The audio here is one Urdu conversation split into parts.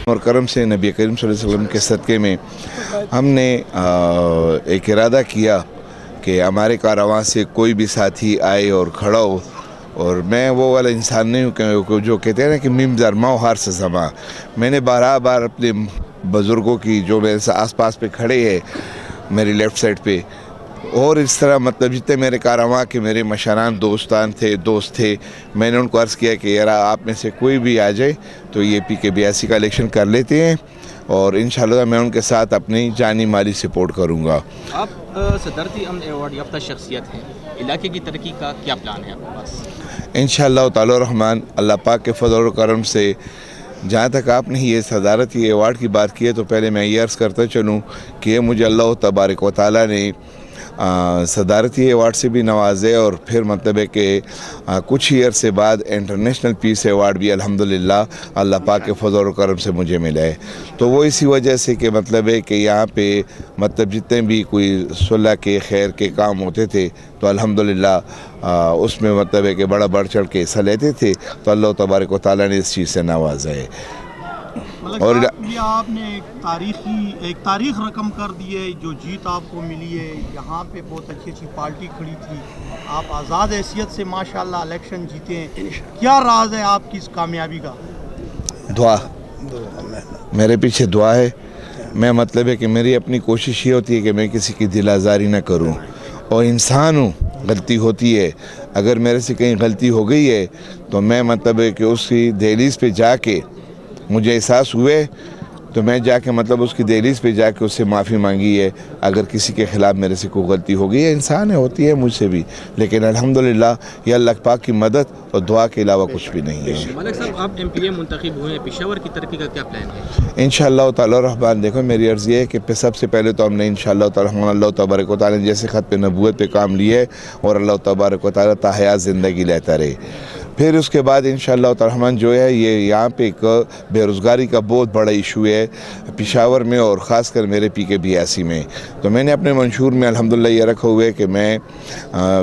اور کرم سے نبی کریم صلی اللہ علیہ وسلم کے صدقے میں ہم نے ایک ارادہ کیا کہ ہمارے کارواں سے کوئی بھی ساتھی آئے اور کھڑا ہو، اور میں وہ والا انسان نہیں ہوں کہ جو کہتے ہیں نا کہ میم زرما و ہار سے زما. میں نے بار اپنے بزرگوں کی جو میرے سے آس پاس پہ کھڑے ہیں میری لیفٹ سائڈ پہ، اور اس طرح مطلب جتنے میرے کارواں کے میرے مشران دوست تھے، میں نے ان کو عرض کیا کہ یار آپ میں سے کوئی بھی آ جائے تو یہ PK82 کا الیکشن کر لیتے ہیں، اور انشاءاللہ میں ان کے ساتھ اپنی جانی مالی سپورٹ کروں گا. آپ صدارتی امن ایوارڈ یافتہ شخصیت ہیں، علاقے کی ترقی کا کیا پلان ہے آپ کے پاس؟ انشاءاللہ تعالی رحمان، اللہ پاک کے فضل و کرم سے جہاں تک آپ نے یہ صدارتی ایوارڈ کی بات کی ہے تو پہلے میں یہ عرض کرتا چلوں کہ یہ مجھے اللہ تبارک و تعالیٰ نے صدارتی ایوارڈ سے بھی نوازے، اور پھر مطلب ہے کہ کچھ ہی عرصے بعد انٹرنیشنل پیس ایوارڈ بھی الحمدللہ اللہ پاک کے فضل و کرم سے مجھے ملا ہے. تو وہ اسی وجہ سے کہ مطلب ہے کہ یہاں پہ مطلب جتنے بھی کوئی صلح کے خیر کے کام ہوتے تھے تو الحمدللہ اس میں مطلب ہے کہ بڑھ چڑھ کے حصہ لیتے تھے، تو اللہ تبارک و تعالیٰ نے اس چیز سے نوازا ہے. اور یہ آپ نے ایک تاریخ رقم کر دی ہے، جو جیت آپ کو ملی ہے. یہاں پہ بہت اچھی پارٹی کھڑی تھی، آپ آزاد حیثیت سے ماشاءاللہ الیکشن جیتے ہیں. کیا راز ہے آپ کی اس کامیابی کا؟ دعا، میرے پیچھے دعا ہے. میں مطلب ہے کہ میری اپنی کوشش یہ ہوتی ہے کہ میں کسی کی دل آزاری نہ کروں، اور انسان ہوں، غلطی ہوتی ہے. اگر میرے سے کہیں غلطی ہو گئی ہے تو میں مطلب ہے کہ اس کی دہلیز پہ جا کے مجھے احساس ہوئے تو میں جا کے مطلب اس کی دہلیز پہ جا کے اس سے معافی مانگی ہے. اگر کسی کے خلاف میرے سے کوئی غلطی ہو گئی ہے، انسان ہے، ہوتی ہے مجھ سے بھی، لیکن الحمدللہ یہ اللہ پاک کی مدد اور دعا کے علاوہ کچھ بھی نہیں ہے. ملک صاحب، آپ MPA منتخب ہوئے ہیں، پشاور کی ترقی کا کیا پلان ہے؟ انشاءاللہ تعالی رحمان، دیکھو میری عرض یہ ہے کہ سب سے پہلے تو ہم نے انشاءاللہ تعالی رحمان اللہ تبارک و تعالی نے جیسے خط پہ نبوت پہ کام لیے ہے، اور اللہ تبارک و تعالی تاحیات زندگی لیتا رہے. پھر اس کے بعد انشاءاللہ تعالی رحمان جو ہے یہ یہاں پہ ایک بے روزگاری کا بہت بڑا ایشو ہے پشاور میں، اور خاص کر میرے PK82 میں. تو میں نے اپنے منشور میں الحمدللہ یہ رکھا ہوئے کہ میں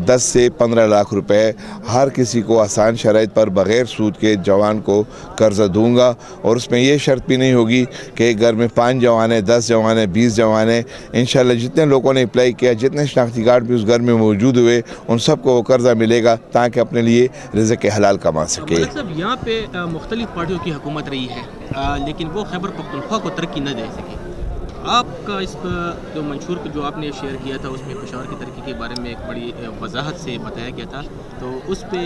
10 سے 15 لاکھ روپے ہر کسی کو آسان شرائط پر بغیر سود کے جوان کو قرضہ دوں گا، اور اس میں یہ شرط بھی نہیں ہوگی کہ ایک گھر میں 5 جوان ہیں، 10 جوان ہیں، 20 جوان ہیں. انشاءاللہ جتنے لوگوں نے اپلائی کیا، جتنے شناختی کارڈ بھی اس گھر میں موجود ہوئے، ان سب کو وہ قرضہ ملے گا تاکہ اپنے لیے رزق حلال کما سکے. ملک صاحب، یہاں پہ مختلف پارٹیوں کی حکومت رہی ہے، لیکن وہ خیبر پختونخوا کو ترقی نہ دے سکی. آپ کا اس جو منشور جو آپ نے شیئر کیا تھا اس میں پشاور کی ترقی کے بارے میں ایک بڑی وضاحت سے بتایا گیا تھا، تو اس پہ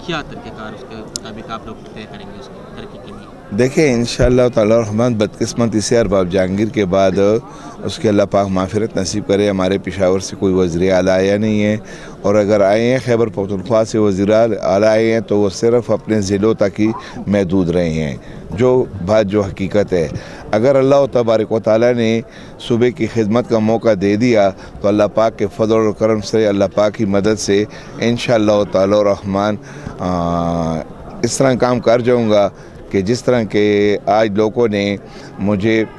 کیا طریقہ کار اس کے مطابق آپ لوگ طے کریں گے اس کی ترقی کے لیے؟ دیکھیں انشاءاللہ تعالی رحمان، بدقسمتی سے ارباب جہانگیر کے بعد اس کے اللہ پاک مغفرت نصیب کرے، ہمارے پشاور سے کوئی وزیر اعلیٰ آیا نہیں ہے، اور اگر آئے ہیں خیبر پختونخوا سے وزیر اعلیٰ آئے ہیں تو وہ صرف اپنے ضلعوں تک ہی محدود رہے ہیں. جو حقیقت ہے، اگر اللہ تبارک و تعالیٰ نے صوبے کی خدمت کا موقع دے دیا تو اللہ پاک کے فضل و کرم سے، اللہ پاک کی مدد سے انشاءاللہ تعالی رحمان اس طرح کام کر جاؤں گا کہ جس طرح کہ آج لوگوں نے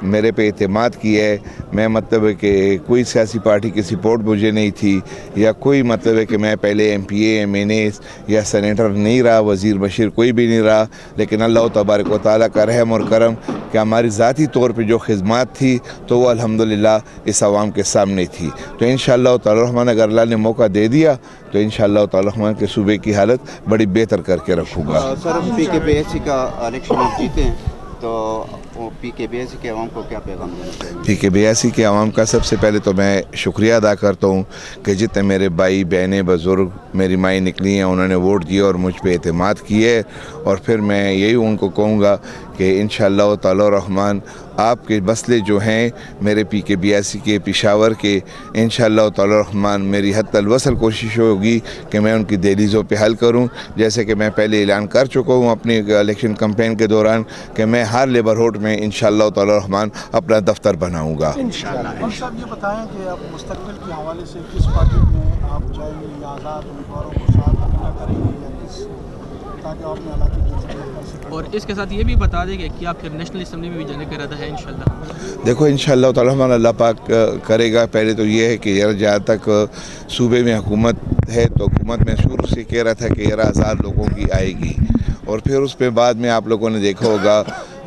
میرے پہ اعتماد کیا ہے. میں مطلب ہے کہ کوئی سیاسی پارٹی کی سپورٹ مجھے نہیں تھی، یا کوئی مطلب ہے کہ میں پہلے MPA MNA یا سینیٹر نہیں رہا، وزیر بشیر کوئی بھی نہیں رہا، لیکن اللہ تبارک و تعالیٰ کا رحم اور کرم کہ ہماری ذاتی طور پہ جو خدمات تھی تو وہ الحمدللہ اس عوام کے سامنے تھی. تو انشاءاللہ تعالی رحمان اگر اللہ نے موقع دے دیا تو انشاءاللہ تعالی رحمان کے صوبے کی حالت بڑی بہتر کر کے رکھوں گا. سر، PK82 کا الیکشن آپ جیتے ہیں تو PK82 کے عوام کو کیا پیغام دینا چاہیے؟ PK82 کے عوام کا سب سے پہلے تو میں شکریہ ادا کرتا ہوں کہ جتنے میرے بھائی بہنیں بزرگ میری مائیں نکلی ہیں انہوں نے ووٹ دیے اور مجھ پہ اعتماد کیے. اور پھر میں یہی ان کو کہوں گا کہ انشاءاللہ تعالی رحمان آپ کے مسئلے جو ہیں میرے PK82 کے پشاور کے، انشاءاللہ تعالی رحمان میری حد الوصل کوشش ہوگی کہ میں ان کی دہلیزوں پہ حل کروں. جیسے کہ میں پہلے اعلان کر چکا ہوں اپنی الیکشن کمپین کے دوران کہ میں ہر لیبرہوڈ میں انشاءاللہ تعالی رحمان اپنا دفتر بناؤں گا. اور صاحب یہ بتائیں کہ آپ مستقبل کے حوالے سے کس پارٹی میں آپ جائیں گے، یا آزاد امیدواروں کو ساتھ نہ کریں گے، یا کس تاکہ آپ اپنے علاقے کی ترقی کر سکیں؟ اور اس کے ساتھ یہ بھی بتا دیں کہ کیا پھر نیشنل اسمبلی میں بھی جانے کا ارادہ ہے انشاءاللہ؟ دیکھو انشاءاللہ تعالی رحمان اللہ پاک کرے گا. پہلے تو یہ ہے کہ جہاں تک صوبے میں حکومت ہے تو حکومت میں شروع سے کہہ رہا تھا کہ 11,000 لوگوں کی آئے گی، اور پھر اس پہ بعد میں آپ لوگوں نے دیکھا ہوگا